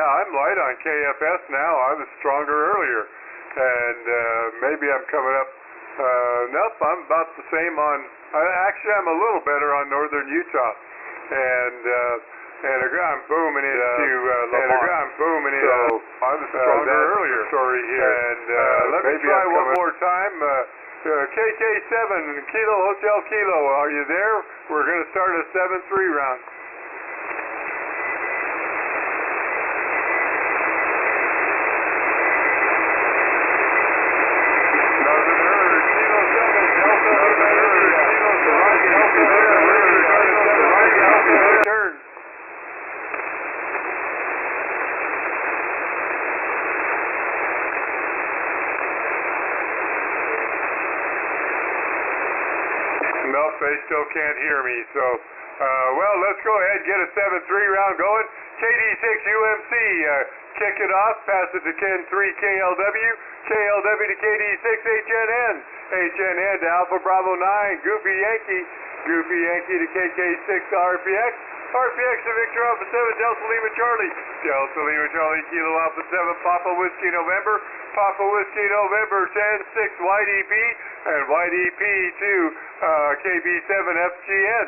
Yeah, I'm light on KFS now. I was stronger earlier. And maybe I'm coming up. Nope, I'm about the same on. Actually, I'm a little better on northern Utah. And I'm booming into Lamar. I'm booming into. So I was stronger earlier. Story here. And let me try one more time. KK7 Kilo Hotel Kilo. Are you there? We're going to start a 7-3 round. Nope, they still can't hear me. So, well, let's go ahead and get a 7-3 round going. KD6 UMC, kick it off, pass it to Ken 3 KLW, KLW to KD6 HNN, HNN to Alpha Bravo 9, Goofy Yankee to KK6 RPX, RPX to Victor Alpha 7, Delta Lima Charlie, Delta Lima Charlie, Kilo Alpha 7, Papa Whiskey November, Papa Whiskey November 10-6 YDP, and YDP to KB7 FGN.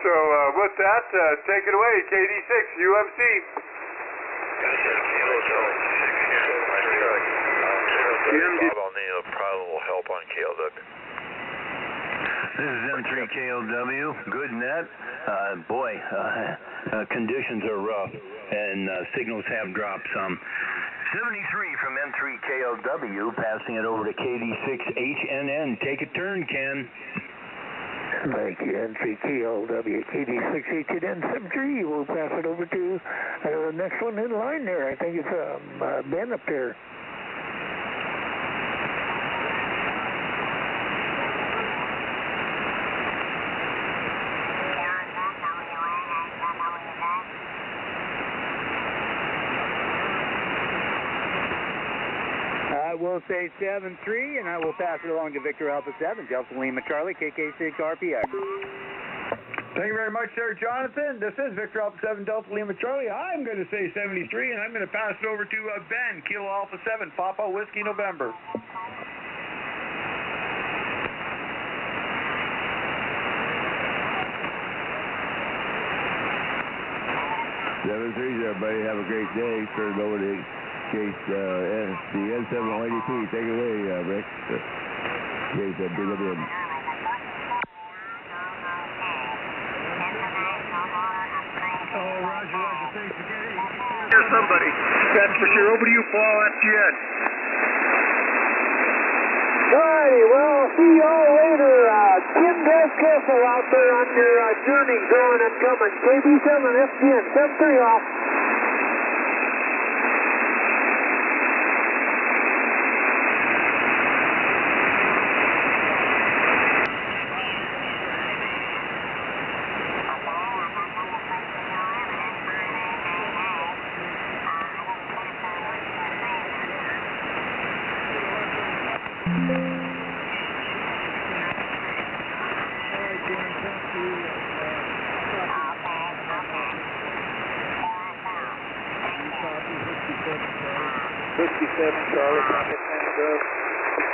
So with that, take it away, KD6 UMC. I'll need a probable help on KLW. This is M3 KLW. Good net. Conditions are rough and signals have dropped some. 73 from M3 KLW, passing it over to KD6 HNN. Take a turn, Ken. Thank you, M3 KLW, KD6 HNN 73. We'll pass it over to the next one in line there. I think it's Ben up there. I will say 7-3, and I will pass it along to Victor Alpha 7, Delta Lima Charlie, KK6 RPX. Thank you very much, sir, Jonathan. This is Victor Alpha 7, Delta Lima Charlie. I'm going to say 73, and I'm going to pass it over to Ben, Kilo Alpha 7, Papa Whiskey November. 7-3, everybody. Have a great day. Turn it over to Case the N7 YDP. Take it away, Rick. Case BWM. Oh, Roger. Thanks again. Here's somebody. That's for sure. Over to you, Paul. FGN. Alrighty, well, see y'all later. Ken, drive careful out there on your journey going and coming. KB7 FGN, 7-3 off.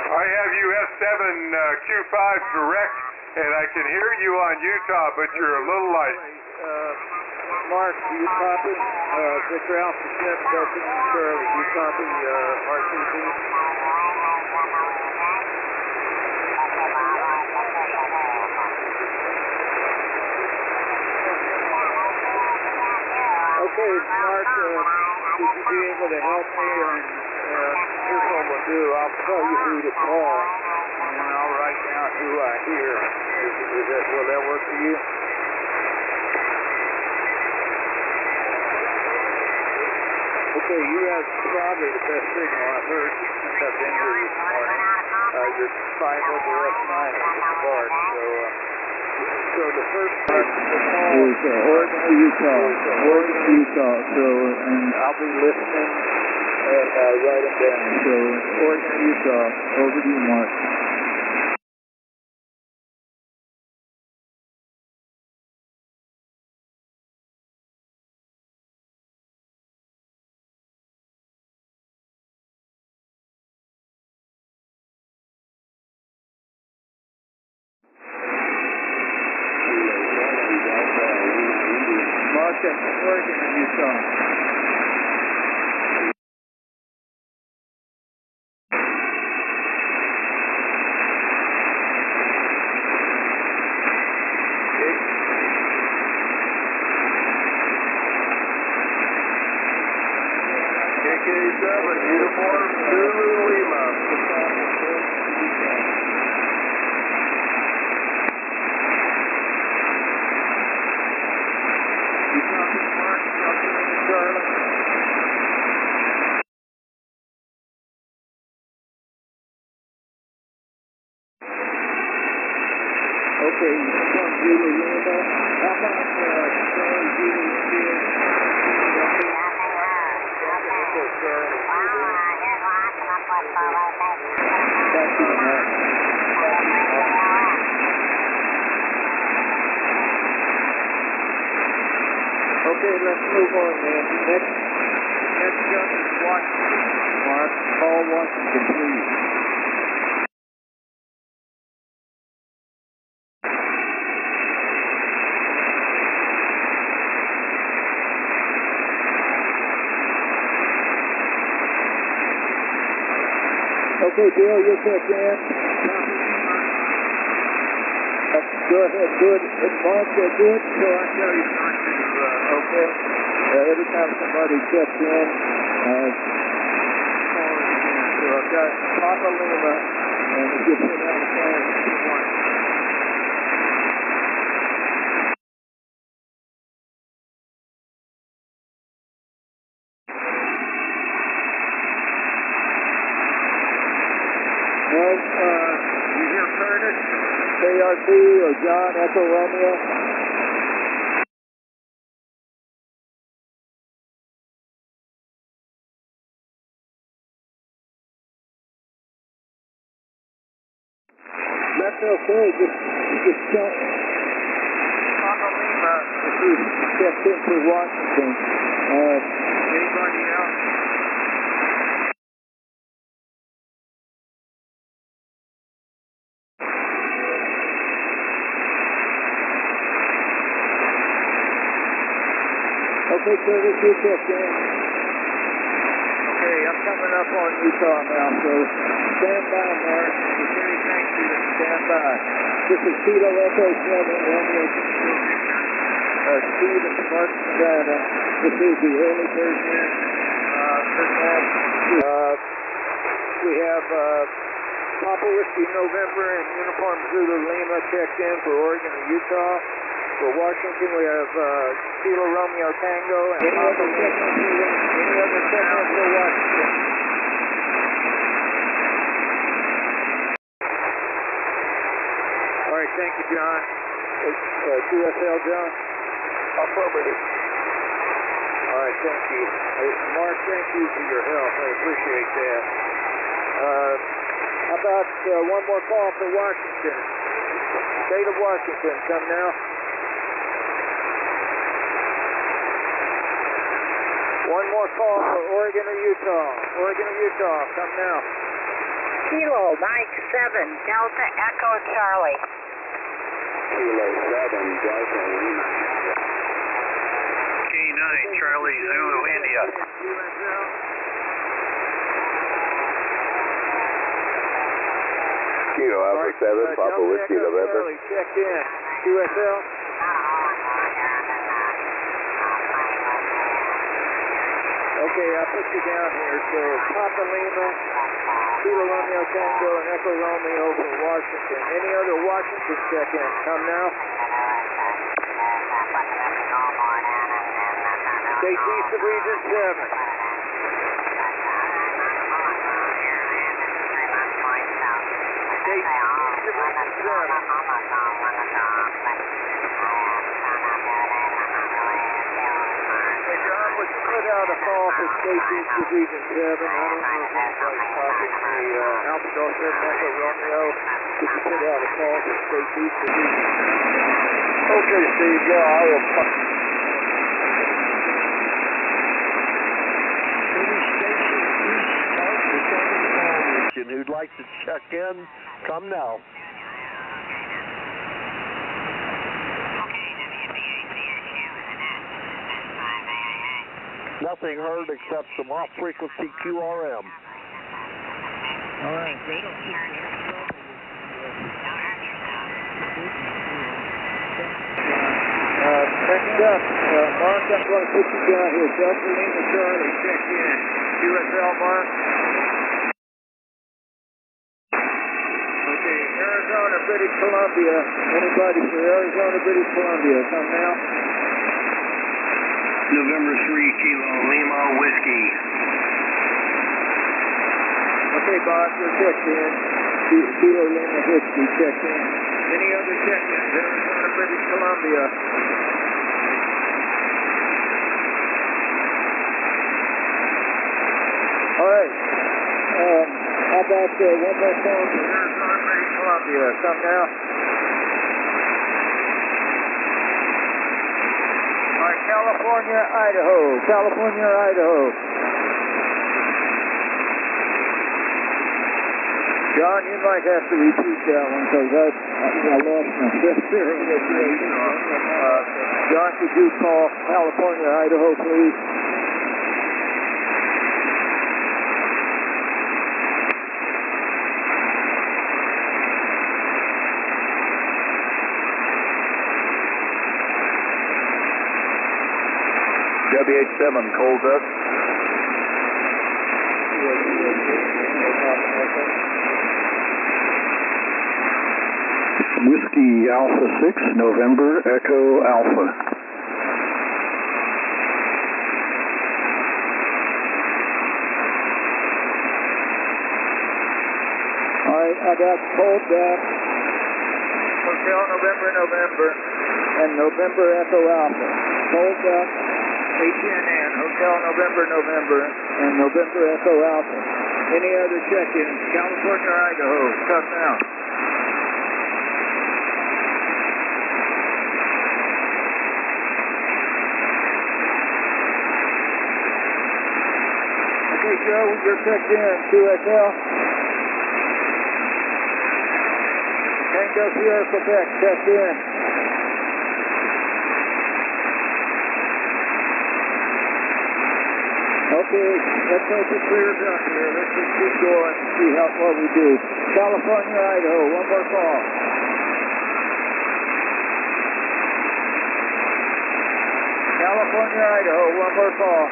I have you S7 Q5 direct, and I can hear you on Utah, but you're a little light. Mark, do you copy? Victor Alpha 7, Delta Lima Charlie, do you copy RTP? Okay, Mark, would you be able to help me? Here's what we'll do. I'll tell you who to call, and then I'll write down who I hear. Will that work for you? Okay, you have probably the best signal I've heard since I've been here this morning. You're 5 over S9 at the BART, so the first part of the call is Oregon, Utah. So, and I'll be listening and write them down. So, Oregon, Utah. Over to you, Mark. 3K7, Uniform Zulu Lima. You copy, Mark? Copy, Charlie? Okay, Uniform Zulu Lima. How about Charlie Zulu India? Okay, let's move on then. Next up is Washington. Mark, call Washington, please. Okay, Bill, you're checked in. Go ahead, good. Mark, good. So I tell you not to, okay. Every time somebody checks in, call it again. So I've got Papa Lima, and if you put out a phone, one. Well, you hear Curtis? KRT or John Echo Romeo? That's okay, just tell Papa Lima if you checked in for Washington. Anybody else? Okay, Curtis, you checked in. Okay, I'm coming up on Utah now, so stand by, Mark. Okay, thank you. Stand by. This is Kilo Echo 7, Romeo Steve and Mark Nevada. This is the early version. We have Papa Whiskey November and Uniform Zulu Lima checked in for Oregon and Utah. For Washington, we have Kilo Romeo Tango and Papa Lima. Any other segment for Washington? All right, thank you, John. QSL, John? Affirmative. All right, thank you. Mark, thank you for your help. I appreciate that. How about one more call for Washington? State of Washington, come now. One more call for Oregon or Utah. Oregon or Utah, come now. Kilo Mike 7, Delta Echo Charlie. Kilo 7, Delta Lima. K9, Charlie Zulu India. Kilo Alpha 7, Papa Whiskey November. Checked in. QSL. Okay, I put you down here. So Papa Lima, Kilo Romeo Tango, and Echo Romeo for Washington. Any other Washington check-in? Come now. State East of Region 7. State East of Region 7. Would you put out a call for State East of Region 7? I don't know if anybody's talking the Alpha 7 Echo Romeo. Could you put out a call for State East of Region 7? Okay, Steve, yeah, I will. Any station east of the 7 call region who'd like to check in, come now. Nothing heard except some off-frequency QRM. All right, they don't seem to have trouble Next up, Mark, I'm going to put you down here. Delta Lima Charlie, check in. QSL mark. Okay, Arizona, British Columbia. Anybody for Arizona, British Columbia, come now. November 3, Kilo Lima Whiskey. Okay, boss, you're checked in. Kilo Lima Whiskey, checked in. Any other check-ins? Arizona, British Columbia. All right. How about one more phone for Arizona, British Columbia? Come now. All right, California, Idaho. California, Idaho. John, you might have to repeat that one because I lost my sister. John, could you call California, Idaho, please? WH7, cold up. Whiskey Alpha 6, November, Echo Alpha. All right, I got cold back. Hotel November, November, and November Echo Alpha. Cold back, HNN, Hotel November, November, and November Echo Alpha. Any other check-ins? California, Idaho, come now. Okay, Joe, you're checked in. QSL. Tango Sierra, Quebec, checked in. Okay, let's hope it clears up here. Let's just keep going and see what we do. California, Idaho, one more call. California, Idaho, one more call.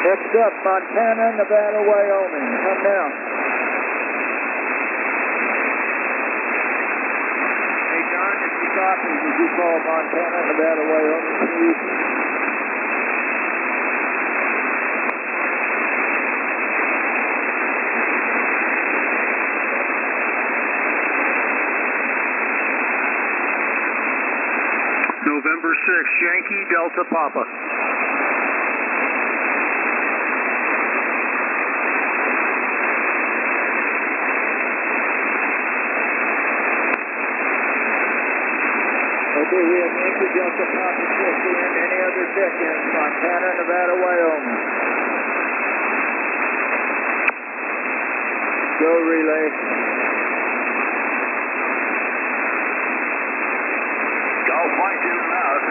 Next up, Montana, Nevada, Wyoming. Come now. Hey, John, if you copy, would you call Montana, Nevada, Wyoming, please? November 6, Yankee Delta Papa. Okay, we have Yankee Delta Papa checked in. Any other check-ins? Montana, Nevada, Wyoming. Go relay. Golf Mike in and out.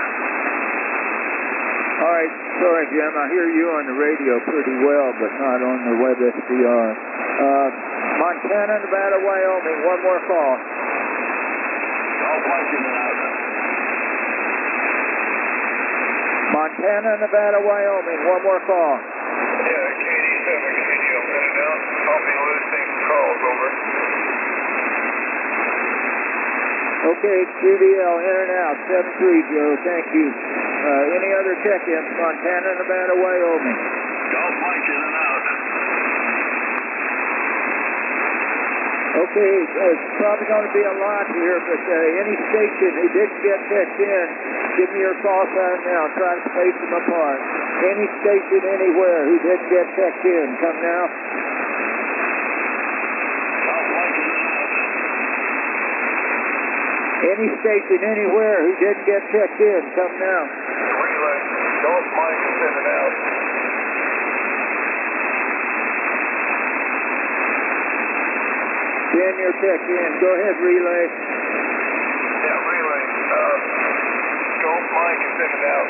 All right, sorry, Jim. I hear you on the radio pretty well, but not on the web SDR. Montana, Nevada, Wyoming. One more call. Golf Mike in and out. Montana, Nevada, Wyoming. One more call. Yeah, KD7, continue in and out. I'll be listening to calls, over. Okay, QDL, in and out. 7-3, Joe. Thank you. Any other check-ins? Montana, Nevada, Wyoming. Golf Mike in and out. Okay, it's probably going to be a lot here, but any station who didn't get checked in, give me your call sign now. Try to space them apart. Any station anywhere who didn't get checked in, come now. Golf Mike in and out. Any station anywhere who didn't get checked in, come now. Relay. Golf Mike is in and out. Ben, you're checked in. Go ahead, relay. Yeah, relay. Golf Mike is in and out.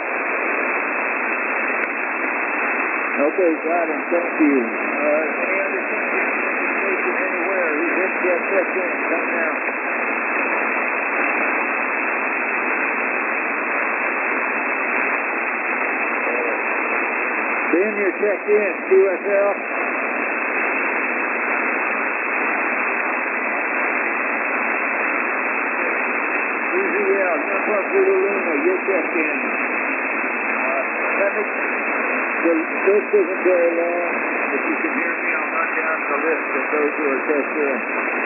Okay, got him. Thank you. Any other station anywhere who didn't get checked in, come now. Ben, you're checked in. QSL. UZL, Uniform Zulu Lima, you're checked in. The list isn't very long. If you can hear me, I'll run down the list of those who are checked in.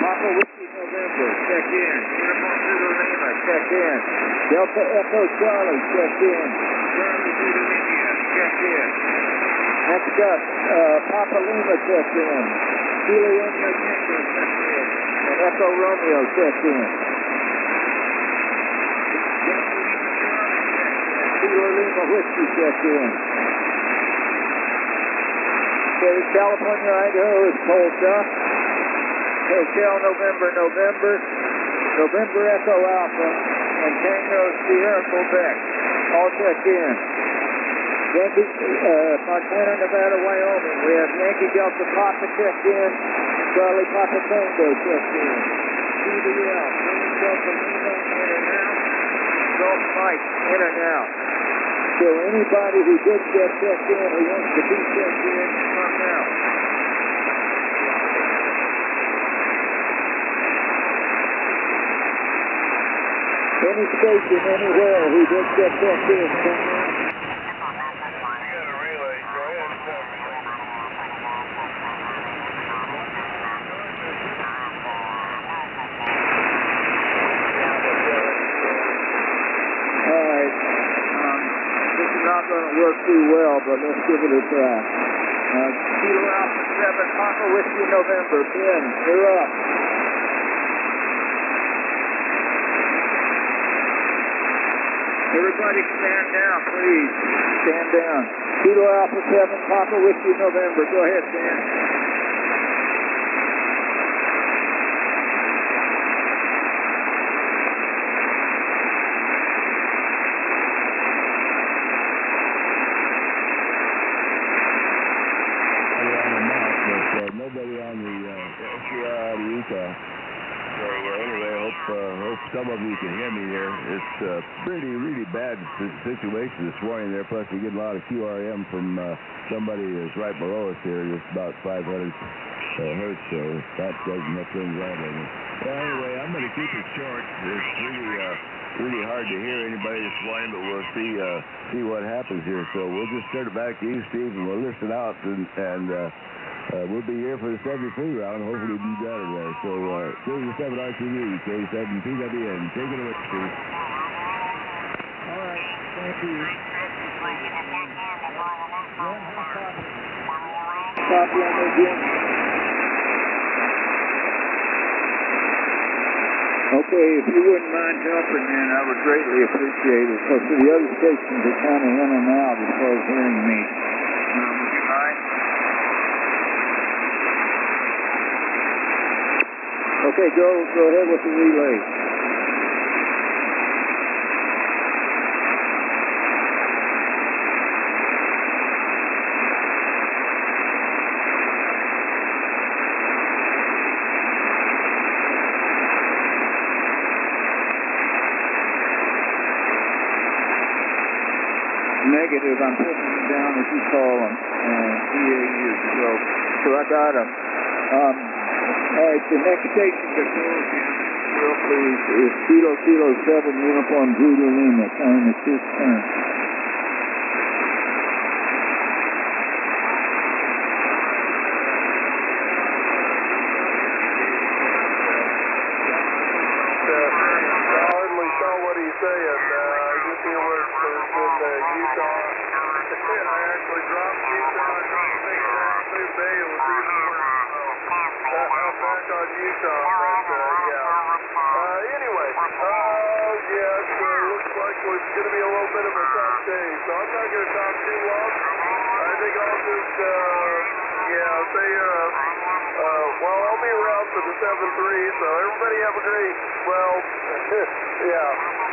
Papa Whiskey November, check in. Uniform Zulu Lima, check in. Delta Echo Charlie, check in. Charlie Zulu India, check in. Next up, Papa Lima, check in. Kilo India, check in. And Echo Romeo, check in. Delta Lima Charlie, check in. Kilo Lima Whiskey, check in. Okay, California, Idaho is Tulsa. Hotel November, November Echo Alpha, and Tango Sierra Quebec, all checked in. Yankee, Montana, Nevada, Wyoming, we have Yankee Delta Papa checked in, Charlie Papa Tango checked in. CDL, Yankee Delta Lima, in and out, Gulf Mike, in and out. So anybody who did get checked in who wants to be checked in, come now. Any station, anywhere who did get checked in, come now. Not going to work too well, but let's give it a try. Kilo Alpha 7, Papa Whiskey November. Ben, you're up. Everybody stand down, please. Stand down. Kilo Alpha 7, Papa Whiskey November. Go ahead, Ben. Nobody on the SCR out of Utah. So anyway, I hope some of you can hear me here. It's a really bad situation this morning there. Plus we get a lot of QRM from somebody that's right below us here, just about 500 hertz. So that doesn't have things out of it. Well, anyway, I'm going to keep it short. It's really hard to hear anybody this morning, but we'll see what happens here. So we'll just turn it back to you, Steve, and we'll listen out and we'll be here for the 73 round. Hopefully we'll do better there. So, K7 RTV, K7 PWN. Take it away, Steve. All right. Thank you. Copy on the again. Okay, if you wouldn't mind helping, then I would greatly appreciate it. Because the other stations are kind of in and out as far as hearing me. Would you mind? Okay, go ahead with the relay. Negative, I'm putting them down as you call them, DAU. So I got them. All right, the next station to call real please is Kilo 7 Uniform Zulu Lima, time is 6:10. Hardly saw what he's saying. Just hear where there's been Utah. I actually dropped Utah, dropped things down through Bay. It was even worse. Back on Utah, but yeah. Anyway, yes, looks like it's going to be a little bit of a tough day. So I'm not going to talk too long. I think I'll just, say, well, I'll be around for the 7-3. So everybody have a great,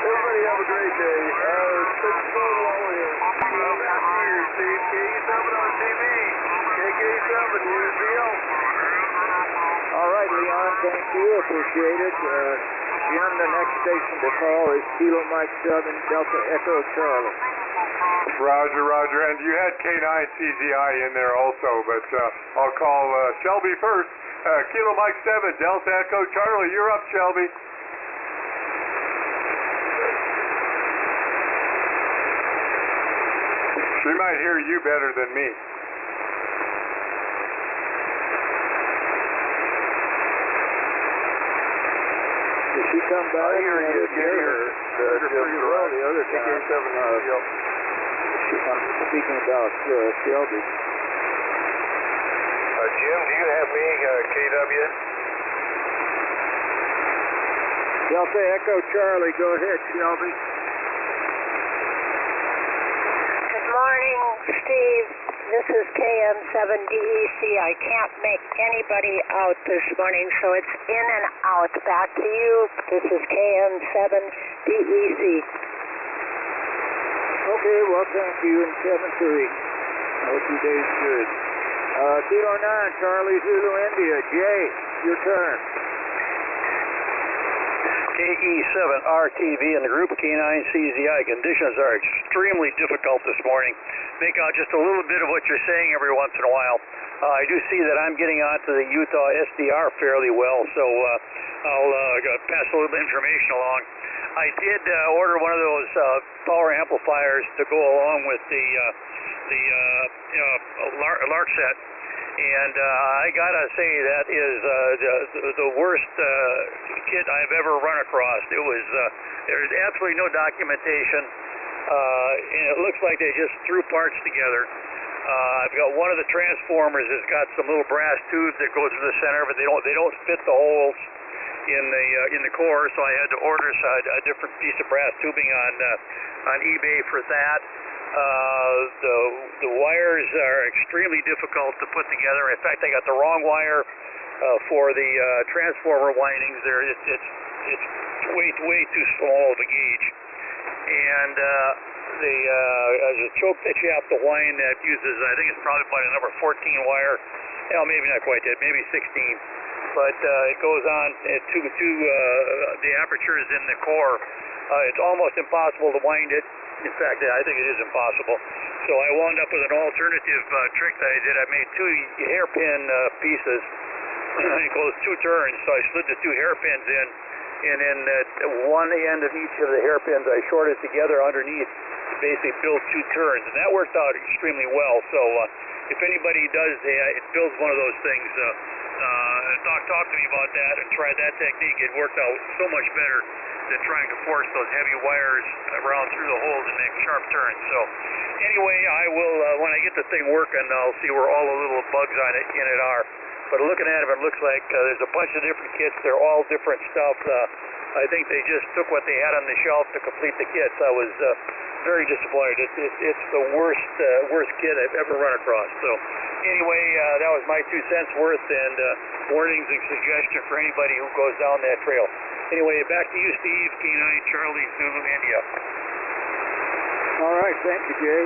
everybody have a great day. Things going well here. Back to you, Steve. K7 on TV. KK7, UZL. All right, Leon, thank you. Appreciate it. Jim, the next station to call is Kilo Mike 7 Delta Echo Charlie. Roger, Roger. And you had K9CZI in there also, but I'll call Shelby first. Kilo Mike 7, Delta Echo Charlie, you're up, Shelby. She might hear you better than me. Did she come back? I hear you, Gator. The other time. I'm speaking about Shelby. Jim, do you have me, KW? Delta Echo Charlie, go ahead, Shelby. Good morning, Steve. This is KM7DEC. I can't make anybody out this morning, so it's in and out. Back to you. This is KM7DEC. Okay, well, thank you, and 7-3. I hope your day's good. Kilo 9, Charlie Zulu India. Jay, your turn. KE7RTV in the group K9CZI. Conditions are extremely difficult this morning. Make out just a little bit of what you're saying every once in a while. I do see that I'm getting onto the Utah SDR fairly well, so I'll pass a little information along. I did order one of those power amplifiers to go along with the Lark set. And I gotta say that is the worst kit I've ever run across. It was there's absolutely no documentation, and it looks like they just threw parts together. I've got one of the transformers that's got some little brass tubes that go through the center, but they don't fit the holes in the core. So I had to order a different piece of brass tubing on eBay for that. The wires are extremely difficult to put together. In fact, I got the wrong wire for the transformer windings. It's way too small of a gauge, and the choke that you have to wind that uses, I think it's probably about a number 14 wire. Well, maybe not quite that, maybe 16. But it goes on to the apertures in the core. It's almost impossible to wind it. In fact, I think it is impossible. So I wound up with an alternative trick that I did. I made two hairpin pieces. It goes 2 turns, so I slid the 2 hairpins in, and then at one end of each of the hairpins I shorted together underneath to basically build 2 turns, and that worked out extremely well. So if anybody does builds one of those things, talk to me about that and try that technique. It worked out so much better than trying to force those heavy wires around through the holes and make sharp turns. So anyway, I will, when I get the thing working, I'll see where all the little bugs in it are. But looking at it looks like there's a bunch of different kits. They're all different stuff. I think they just took what they had on the shelf to complete the kits. I was very disappointed. It's the worst kit I've ever run across. So anyway, that was my 2 cents worth, and warnings and suggestion for anybody who goes down that trail. Anyway, back to you, Steve. K9 Charlie Zulu India. All right, thank you, Jay.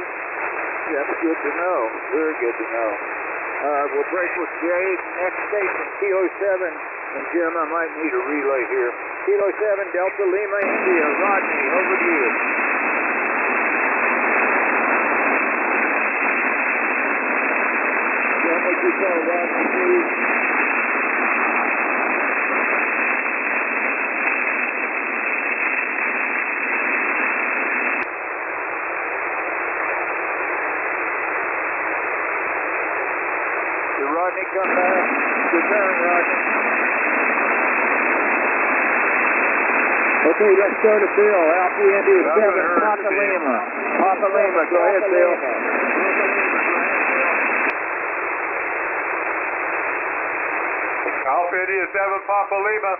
That's good to know. Very good to know. We'll break with Jay. Next station, Kilo 7. And Jim, I might need a relay here. Kilo 7, Delta Lima, India. Rodney, over to you. Jim, would you call Rodney, please? Rodney, come back. Good turn, Rodney. Okay, let's go to Bill. Alpha India 7, Papa Lima. Papa Lima, go ahead, Bill. Alpha India 7, Papa Lima.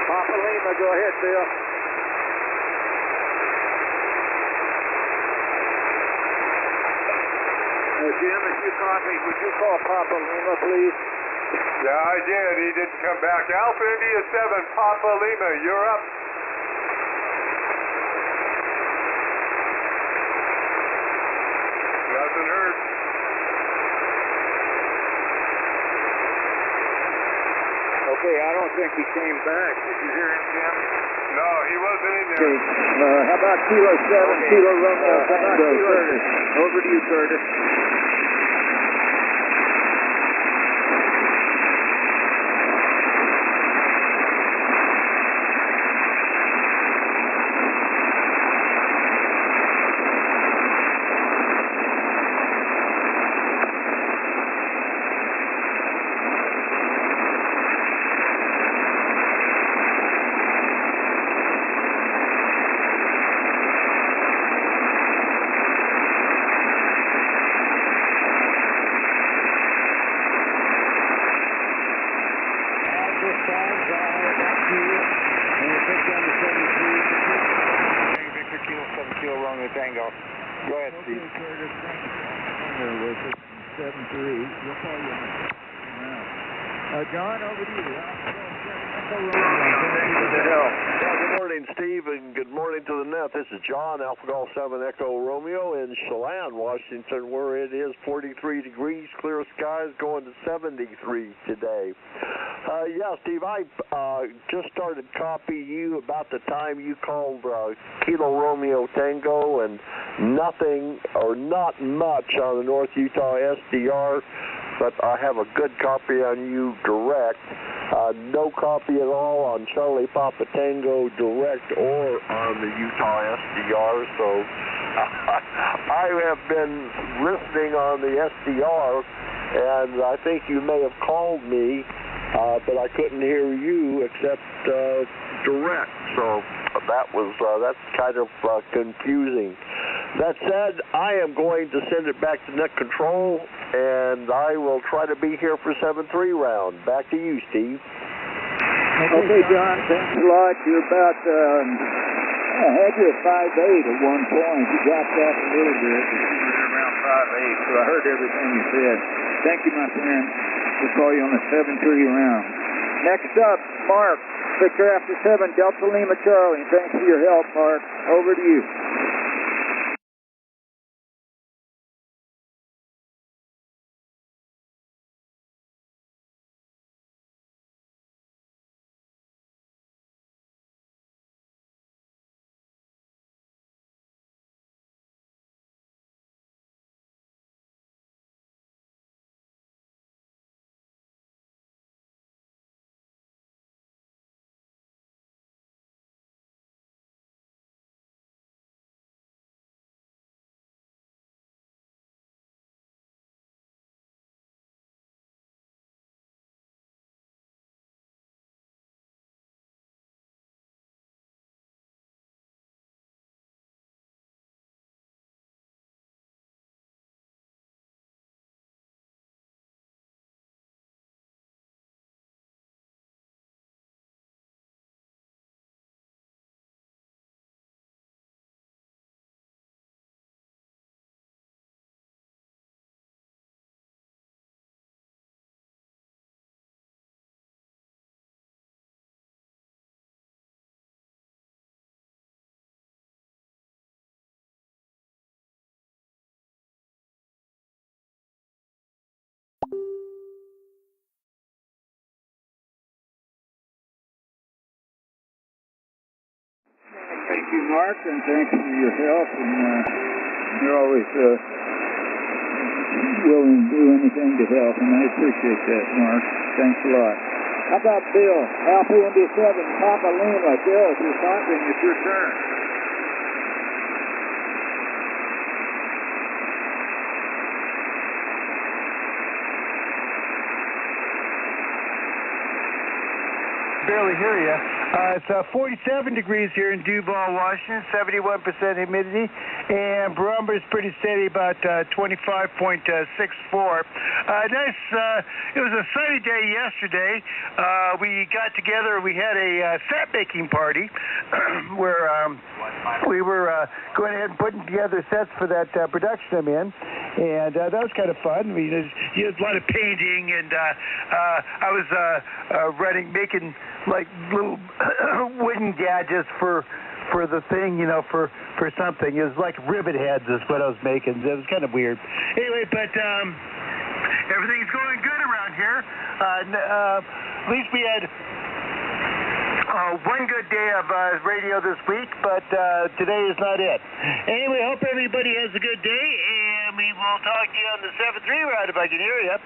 Papa Lima, go ahead, Bill. Jim, if you copy, would you call Papa Lima, please? Yeah, I did. He didn't come back. Alpha India 7, Papa Lima, you're up. Nothing heard. Okay, I don't don't think he came back. Did you hear him, Jim? No, he wasn't in there. Okay. How about Kilo 7, Kilo Romeo? How about Kilo Curtis? Over to you, Curtis. Tango. Go ahead, Steve. 7-3. We'll call you John, over to you. Good morning, Steve, and good morning to the net. This is John, Alpha Golf 7 Echo Romeo in Chelan, Washington, where it is 43 degrees, clear skies, going to 73 today. Yeah, Steve, I just started copying you about the time you called Kilo Romeo Tango, and nothing or not much on the North Utah SDR, but I have a good copy on you direct. No copy at all on Charlie Papa Tango direct or on the Utah SDR, so I have been listening on the SDR, and I think you may have called me, but I couldn't hear you except direct, so that's kind of confusing. That said, I am going to send it back to net control, and I will try to be here for 7-3 round. Back to you, Steve. Okay, John, thanks a lot. You're about, I had you at 5'8" at one point. You dropped off a little bit, but you were around 5'8", so I heard everything you said. Thank you, my friend. We'll call you on the 7-3 round. Next up, Mark, Victor after 7, Delta Lima Charlie. Thanks for your help, Mark. Over to you. Thank you, Mark, and thanks for your help. And you're always willing to do anything to help, and I appreciate that, Mark. Thanks a lot. How about Bill? Alpha India 7, Papa Lima. Bill, if you're talking, it's your turn. Barely hear you. It's 47 degrees here in Duval, Washington, 71% humidity, and barometer is pretty steady, about 25.64. Nice. It was a sunny day yesterday. We got together. We had a set making party where we were going ahead and putting together sets for that production I'm in, and that was kind of fun. We did a lot of painting, and I was making like little wooden gadgets for the thing, for something. It was like ribbon heads is what I was making. It was kind of weird. Anyway, but everything's going good around here. At least we had one good day of radio this week, but today is not it. Anyway, hope everybody has a good day, and we will talk to you on the 7-3 route if I can hear you.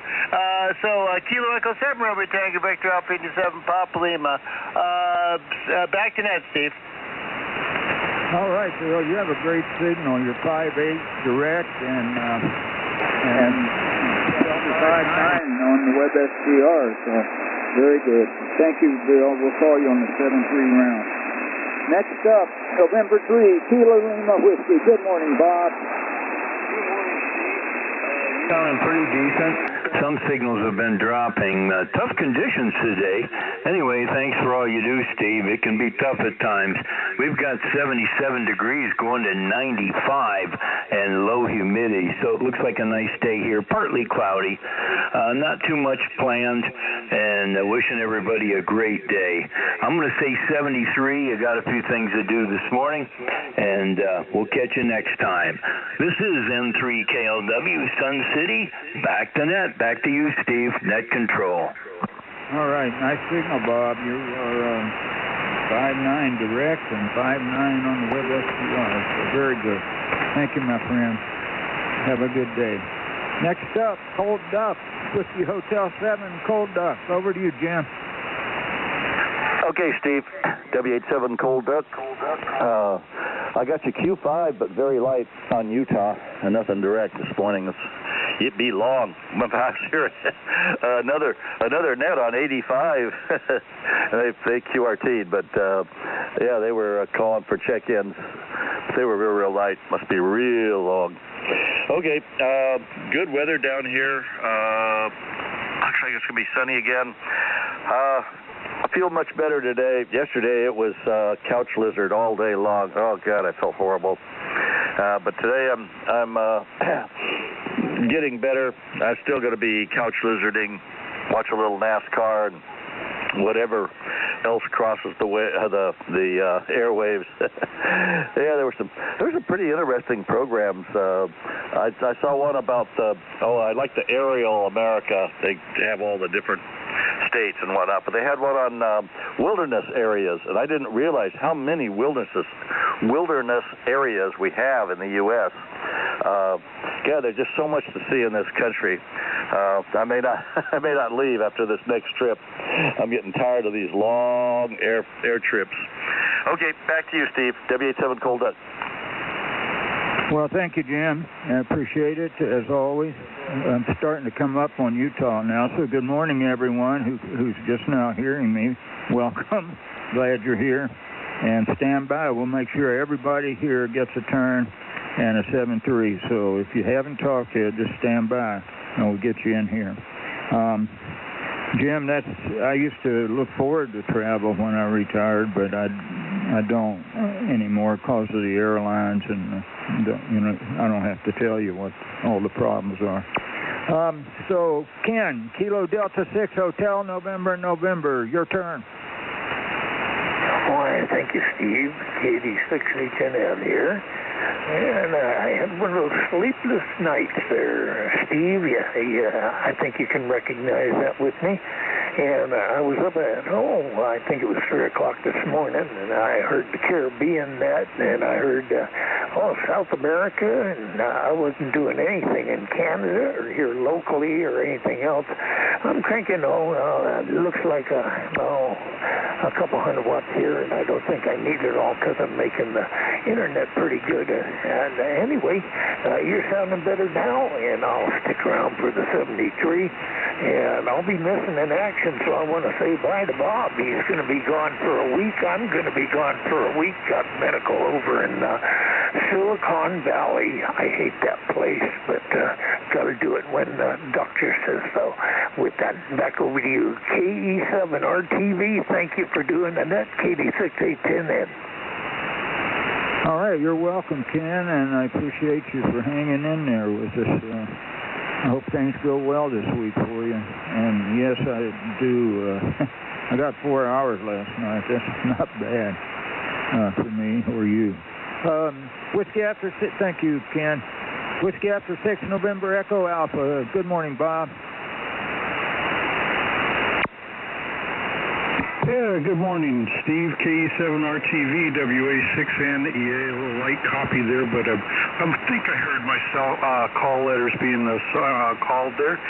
Kilo Echo 7, Robert Tango, Vector Alpha 87, Papa Lima. Back to net, Steve. All right, well, you have a great signal. You're 5.8 direct and 5.9 on the web SDR, so very good. Thank you, Bill. We'll call you on the 7-3 round. Next up, November 3, Kilo Lima Whiskey. Good morning, Bob. Good morning, Steve. Sounding pretty decent. Some signals have been dropping. Tough conditions today. Anyway, thanks for all you do, Steve. It can be tough at times. We've got 77 degrees going to 95 and low humidity, so it looks like a nice day here. Partly cloudy. Not too much planned, and wishing everybody a great day. I'm going to say 73. I got a few things to do this morning, and we'll catch you next time. This is M3KLW, Sun City. Back to net. Back to you, Steve. Net control. All right. Nice signal, Bob. You are 5.9 direct and 5.9 on the web SDR. So very good. Thank you, my friend. Have a good day. Next up, Cold Duck, Whiskey Hotel 7, Cold Duck. Over to you, Jim. Okay, Steve. W87 Cold Duck. I got you Q5, but very light on Utah, and nothing direct this morning. It'd be long. Sure. another net on 85. they QRT'd, but yeah, they were calling for check-ins. They were real light. Must be real long. Okay, good weather down here. Looks like it's gonna be sunny again. I feel much better today. Yesterday it was couch lizard all day long. Oh God, I felt horrible. But today I'm getting better. I'm still going to be couch lizarding, watch a little NASCAR and whatever else crosses the airwaves. Yeah, there were some pretty interesting programs. I saw one about I like the Aerial America. They have all the different states and whatnot, but they had one on wilderness areas, and I didn't realize how many wilderness areas we have in the U.S. Yeah, there's just so much to see in this country. I may not leave after this next trip. I'm getting tired of these long air trips. Okay, back to you, Steve. W87 Cold Duck. Well, thank you, Jim. I appreciate it, as always. I'm starting to come up on Utah now, so good morning, everyone who's just now hearing me. Welcome. Glad you're here. And stand by. We'll make sure everybody here gets a turn and a 7-3. So if you haven't talked yet, just stand by, and we'll get you in here. Jim, I used to look forward to travel when I retired, but I don't anymore because of the airlines, and I don't have to tell you what all the problems are. So Ken, Kilo Delta 6 Hotel, November, your turn. Why, thank you, Steve. KD6HNN here. And I had one of those sleepless nights there, Steve. I think you can recognize that with me. And I was up at home, I think it was 3 o'clock this morning, and I heard the Caribbean net, and I heard, South America, and I wasn't doing anything in Canada or here locally or anything else. I'm cranking, it looks like a couple hundred watts here, and I don't think I need it all because I'm making the internet pretty good. And anyway, you're sounding better now, and I'll stick around for the 73, and I'll be missing in action. So I want to say bye to Bob. He's going to be gone for a week. I'm going to be gone for a week. Got medical over in Silicon Valley. I hate that place, but got to do it when the doctor says so. With that, back over to you. KE7RTV, thank you for doing the net. KD6810N. All right, you're welcome, Ken, and I appreciate you for hanging in there with us. I hope things go well this week for you. And yes, I do. I got 4 hours last night. That's not bad for me or you. Whiskey After 6, thank you, Ken. Whiskey After 6, November Echo Alpha. Good morning, Bob. Yeah, good morning, Steve. KE7RTV, WA6NEA, a little light copy there, but I think I heard my call letters being called there.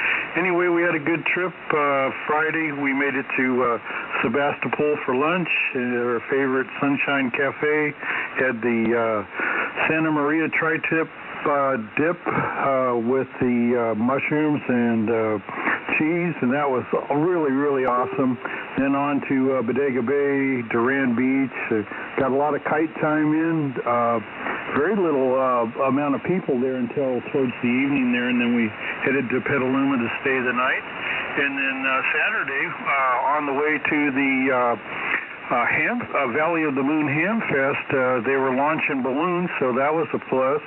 Anyway, we had a good trip. Friday, we made it to Sebastopol for lunch at our favorite Sunshine Cafe. Had the Santa Maria tri-tip dip with the mushrooms and cheese, and that was really, really awesome. Then on to Bodega Bay, Duran Beach. Got a lot of kite time in. Very little amount of people there until towards the evening there, and then we headed to Petaluma to stay the night. And then Saturday, on the way to the Valley of the Moon Ham Fest, they were launching balloons, so that was a plus.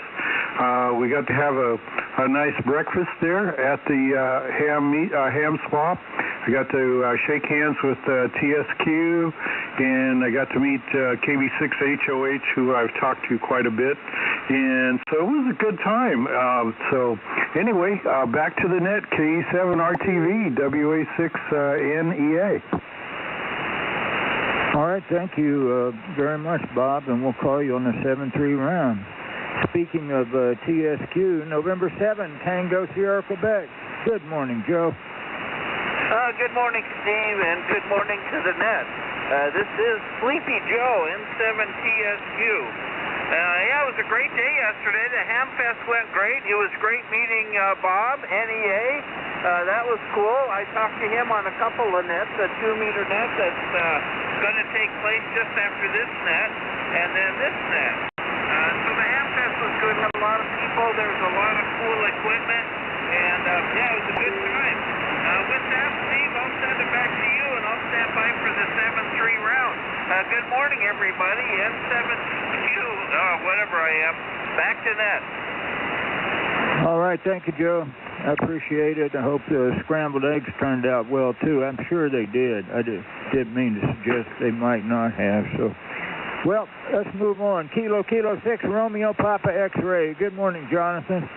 We got to have a nice breakfast there at the ham swap. I got to shake hands with TSQ, and I got to meet KB6HOH, who I've talked to quite a bit, and so it was a good time. So anyway, back to the net, KE7RTV, WA6NEA. All right, thank you very much, Bob, and we'll call you on the 7-3 round. Speaking of TSQ, November 7, Tango Sierra, Quebec. Good morning, Joe. Good morning, Steve, and good morning to the net. This is Sleepy Joe, N7TSQ. Yeah, it was a great day yesterday. The Ham Fest went great. It was great meeting Bob, NEA. That was cool. I talked to him on a couple of nets, a 2-meter net that's going to take place just after this net, and then this net. So the Ham Fest was good. A lot of people. There was a lot of cool equipment, and yeah, it was a good time. With that, Steve, I'll send it back to you, and I'll stand by for the 7-3 round. Good morning, everybody. N7Q, whatever I am. Back to net. All right, thank you, Joe. I appreciate it. I hope the scrambled eggs turned out well, too. I'm sure they did. I didn't mean to suggest they might not have. So, well, let's move on. Kilo 6, Romeo Papa X-Ray. Good morning, Jonathan.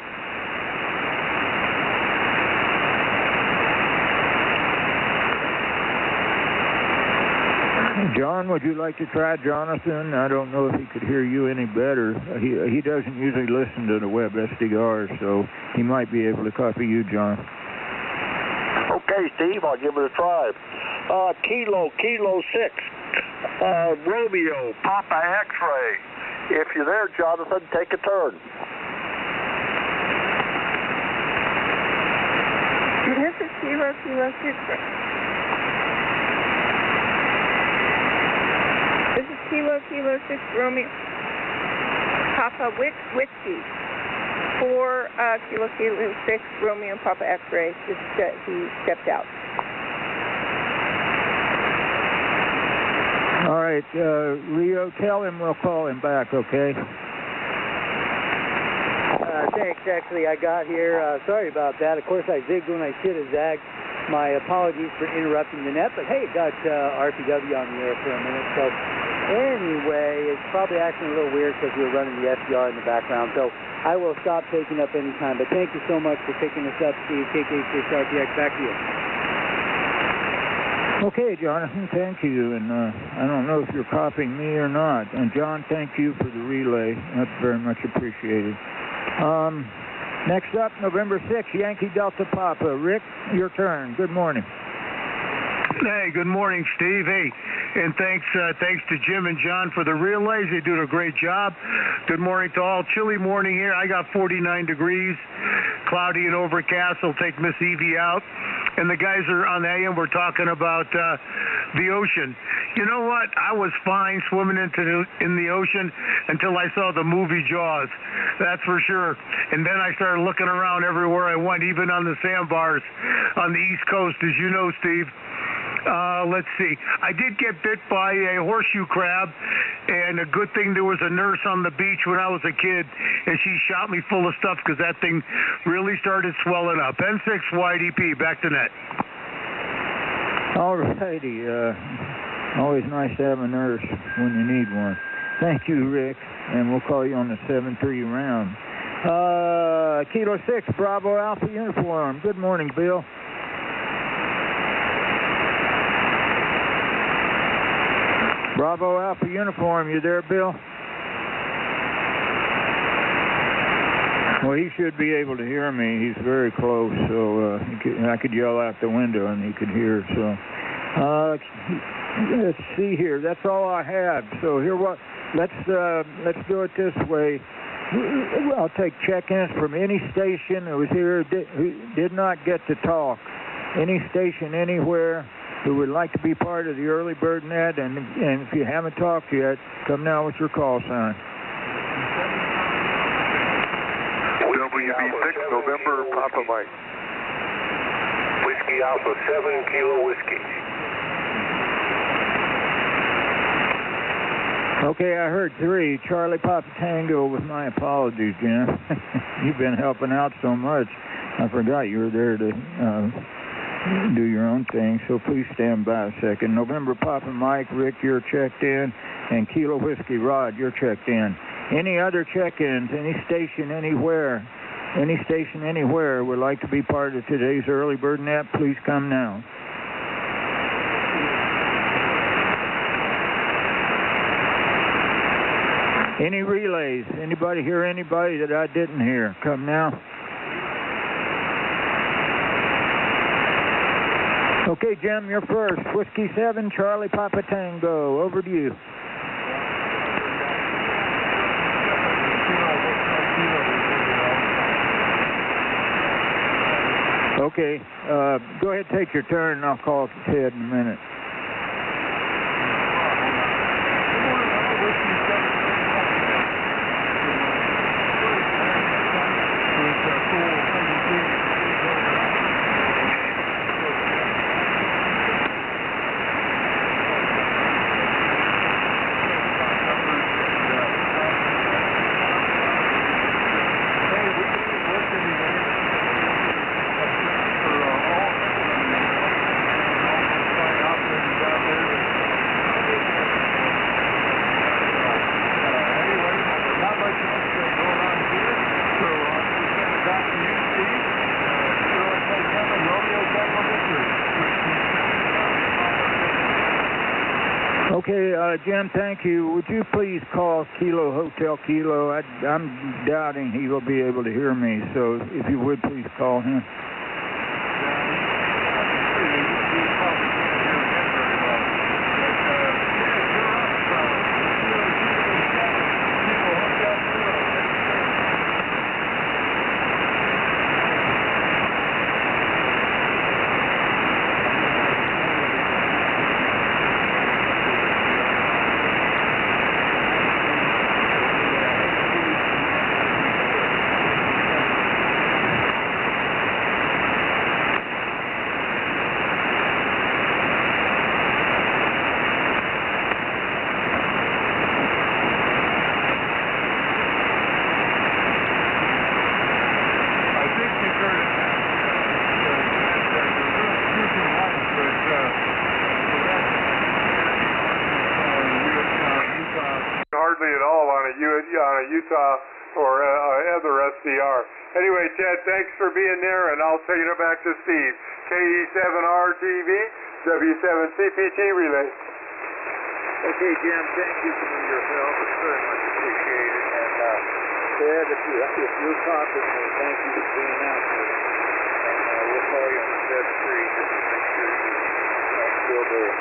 John, would you like to try Jonathan? I don't know if he could hear you any better. He doesn't usually listen to the web SDR, so he might be able to copy you, John. Okay, Steve, I'll give it a try. Kilo 6, Romeo, Papa X-Ray. If you're there, Jonathan, take a turn. This is Kilo 6. This is Kilo 6, Romeo, Papa Whiskey, for Kilo 6, Romeo, Papa X-Ray. He stepped out. All right, Rio, tell him we'll call him back, okay? Thanks. Actually, I got here. Sorry about that. Of course, I zigged when I should have zagged. My apologies for interrupting the net, but hey, got RPW on the air for a minute. So anyway, it's probably acting a little weird because we were running the SDR in the background. So I will stop taking up any time. But thank you so much for picking us up, Steve. KK6RTX, back to you. Okay, Jonathan, thank you. And I don't know if you're copying me or not. And John, thank you for the relay. That's very much appreciated. Next up, November 6th, Yankee Delta Papa. Rick, your turn. Good morning. Hey, good morning, Steve. Hey, and thanks to Jim and John for the relays. They do a great job. Good morning to all. Chilly morning here. I got 49 degrees, cloudy and overcast. I'll take Miss Evie out. And the guys are on the AM. We're talking about the ocean. You know what? I was fine swimming in the ocean until I saw the movie Jaws. That's for sure. And then I started looking around everywhere I went, even on the sandbars on the East Coast, as you know, Steve. Let's see. I did get bit by a horseshoe crab, and a good thing there was a nurse on the beach when I was a kid, and she shot me full of stuff because that thing really started swelling up. N6 YDP, back to net. All righty. Always nice to have a nurse when you need one. Thank you, Rick, and we'll call you on the 7-3 round. Kilo 6, Bravo Alpha Uniform. Good morning, Bill. Bravo Alpha Uniform, you there, Bill? Well, he should be able to hear me. He's very close, so I could yell out the window and he could hear. So let's see here. That's all I have. So here, let's do it this way. I'll take check-ins from any station that was here who did not get to talk. Any station anywhere who would like to be part of the early bird net, and if you haven't talked yet, come now with your call sign. WB6 November Papa Mike. Whiskey Alpha 7 Kilo Whiskey. Okay, I heard 3. Charlie Papa Tango with my apologies, Jim. You've been helping out so much. I forgot you were there to do your own thing, so please stand by a second. November Papa Mike, Rick, you're checked in, and Kilo Whiskey Rod, you're checked in. Any other check-ins, any station anywhere would like to be part of today's early bird net, please come now. Any relays? Anybody hear anybody that I didn't hear? Come now. Okay, Jim, you're first. Whiskey 7, Charlie Papa Tango. Over to you. Okay, go ahead and take your turn, and I'll call Ted in a minute. Okay, Jim, thank you. Would you please call Kilo Hotel Kilo? I'm doubting he will be able to hear me, so if you would, please call him. Utah or other SCR. Anyway, Ted, thanks for being there, and I'll take it back to Steve. KE7RTV, W7CPT relay. Okay, Jim, thank you for your help. It's very much appreciated. And Ted, if you're talking, thank you for being out there. And we'll call you on the 7-3 just to make sure you're still there.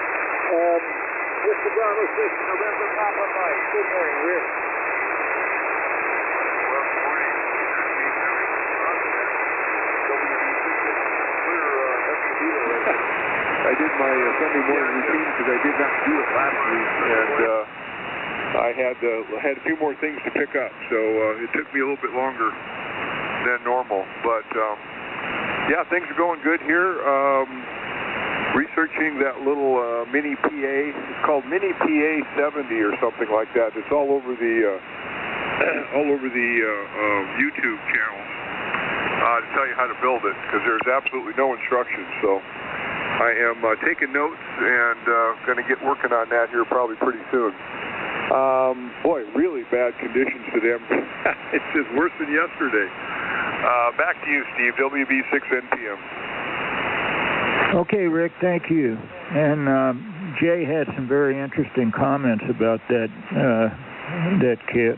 Mr. Bravo 6, November Papa Mike. Good morning, Rick. I did my Sunday morning routine because I did not do it last week, and I had a few more things to pick up, so it took me a little bit longer than normal. But yeah, things are going good here. Researching that little mini PA. It's called Mini PA 70 or something like that. It's all over the YouTube channels to tell you how to build it, because there's absolutely no instructions. So I am taking notes and going to get working on that here probably pretty soon. Boy, really bad conditions to them. It's just worse than yesterday. Back to you, Steve, WB6 NPM. Okay, Rick, thank you. And Jay had some very interesting comments about that kit.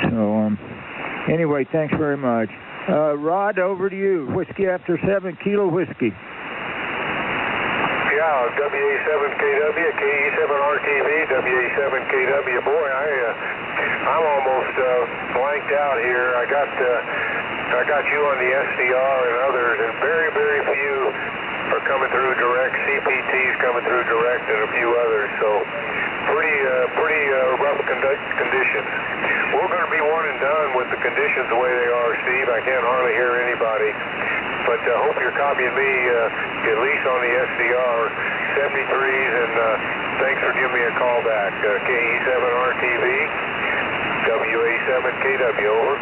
So anyway, thanks very much. Rod, over to you. Whiskey after 7, Kilo Whiskey. Yeah, WA7KW, KE7RTV, WA7KW. Boy, I'm almost blanked out here. I got you on the SDR and others, and very, very few are coming through direct. CPT's coming through direct, and a few others. So pretty rough conditions. We're going to be one and done with the conditions the way they are, Steve. I can't hardly hear anybody. But I hope you're copying me at least on the SDR 73s, and thanks for giving me a call back. KE7RTV, WA7KW, over.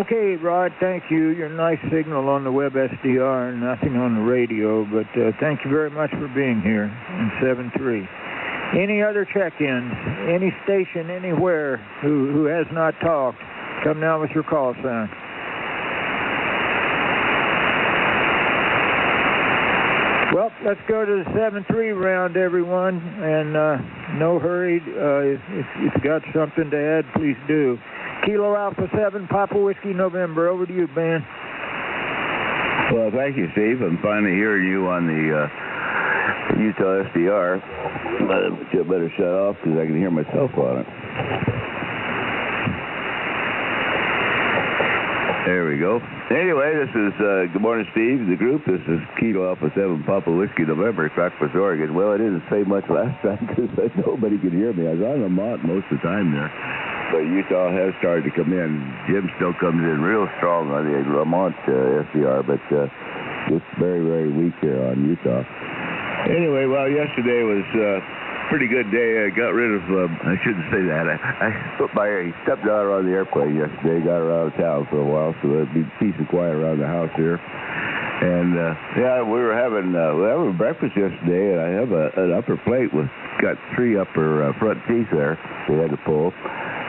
Okay, Rod, thank you. Your nice signal on the web SDR and nothing on the radio, but thank you very much for being here in 7-3. Any other check-ins? Any station anywhere who has not talked? Come now with your call sign. Well, let's go to the 7-3 round, everyone, and no hurry. If you got something to add, please do. Kilo Alpha 7, Papa Whiskey November. Over to you, Ben. Well, thank you, Steve. I'm finally hearing you on the Utah SDR. But better shut off because I can hear myself on it. There we go. Anyway, this is, good morning, Steve, the group. This is Kilo Alpha 7, Papa Whiskey November, Crockford, Oregon. Well, I didn't say much last time because nobody could hear me. I was on Lamont most of the time there. But Utah has started to come in. Jim still comes in real strong on the Lamont SDR, but just very, very weak here on Utah. Anyway, well, yesterday was pretty good day. I got rid of, I shouldn't say that. I put my stepdaughter on the airplane yesterday, got her out of town for a while, so it'd be peace and quiet around the house here. And, yeah, we were having breakfast yesterday, and I have an upper plate with, got 3 upper front teeth there they had to pull.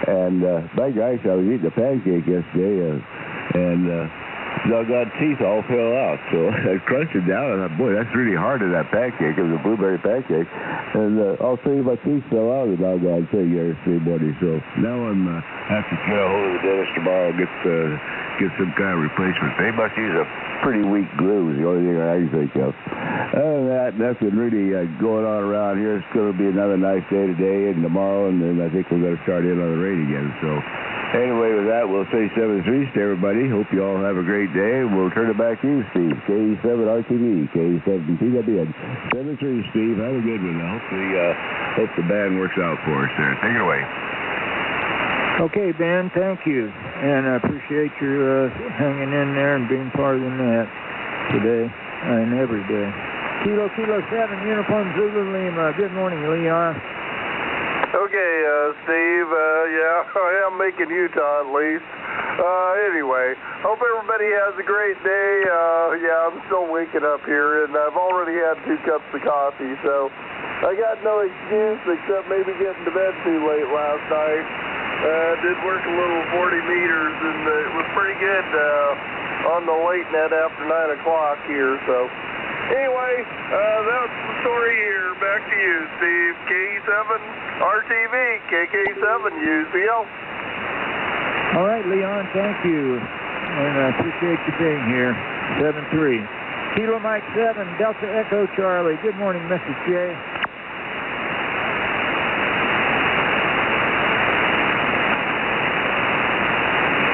And, by gosh, I was eating a pancake yesterday, and doggone teeth all fell out. So I crunched it down, and I thought, boy, that's really hard in that pancake. It was a blueberry pancake. And all 3 of my teeth fell out of the doggone thing yesterday morning. So now I'm have to get a hold of the dentist tomorrow and get some kind of replacement. They must use a pretty weak glue is the only thing I can think of. Other than that, nothing really going on around here. It's going to be another nice day today and tomorrow, and then I think we're going to start in on the rain again. So anyway, with that, we'll say 7-3 to everybody. Hope you all have a great day. We'll turn it back to you, Steve. KE7RTV, KE7TW. 7-3, Steve. Have a good one. I hope the band works out for us there. Take it away. Okay, Ben, thank you. And I appreciate your hanging in there and being part of the net today and every day. Kilo 7, Uniform Zulu Lima. Good morning, Leon. Okay, Steve, yeah, I am making Utah at least. Anyway, hope everybody has a great day. Yeah, I'm still waking up here, and I've already had 2 cups of coffee, so I got no excuse except maybe getting to bed too late last night. Did work a little 40 meters, and it was pretty good on the late net after 9 o'clock here, so... Anyway, that's the story here. Back to you, Steve. KE7RTV, KK7UCL. All right, Leon, thank you. And I appreciate you being here. 7-3. Kilo Mike 7, Delta Echo Charlie. Good morning, Mrs. J.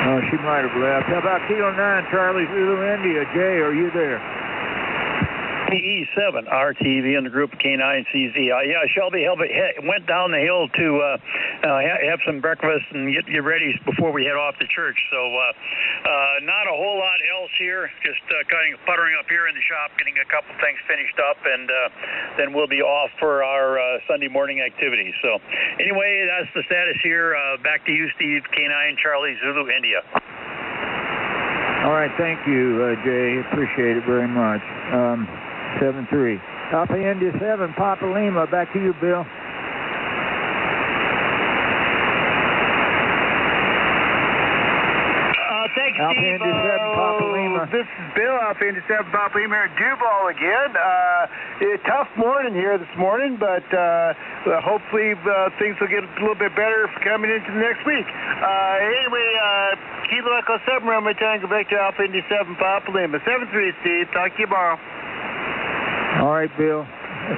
Oh, she might have left. How about Kilo 9, Charlie Zulu India? Jay, are you there? PE7 RTV in the group K9CZ. Yeah, Shelby went down the hill to have some breakfast and get ready before we head off to church. So not a whole lot else here. Just kind of puttering up here in the shop, getting a couple things finished up, and then we'll be off for our Sunday morning activities. So anyway, that's the status here. Back to you, Steve. K9 Charlie Zulu India. All right, thank you, Jay. Appreciate it very much. 7-3. Alpha India 7, Papa Lima. Back to you, Bill. Thank Alpha Steve. Indy 7 Papa Lima. This is Bill, Alpha Indy 7 Papa Lima here at Duval again. Tough morning here this morning, but hopefully things will get a little bit better coming into the next week. Anyway, Kilo Echo 7 Romeo Tango Victor Alpha Indy 7 Papa Lima. 7-3, Steve. Talk to you tomorrow. All right, Bill.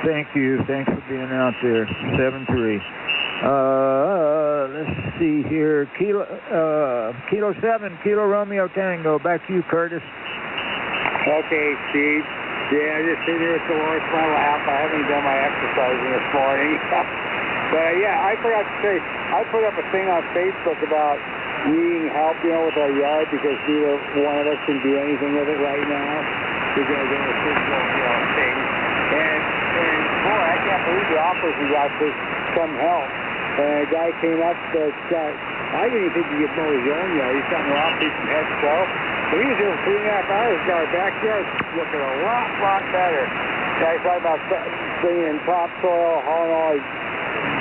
Thank you. Thanks for being out there. 7-3. Let's see here. Kilo 7, Kilo Romeo Tango. Back to you, Curtis. Okay, Steve. Yeah, just sitting here at the lowest final half. I haven't done my exercising this morning. But yeah, I forgot to say, I put up a thing on Facebook about needing help, with our yard because neither one of us can do anything with it right now. Because of the physical, thing. And boy, I can't believe the offers we got for some help. And a guy came up that I didn't even think he could mow his own yard. He's got an off-piece from head to toe. But he was there for 3.5 hours. Got our backyard looking a lot better. Guys talking about bringing in topsoil, hauling all his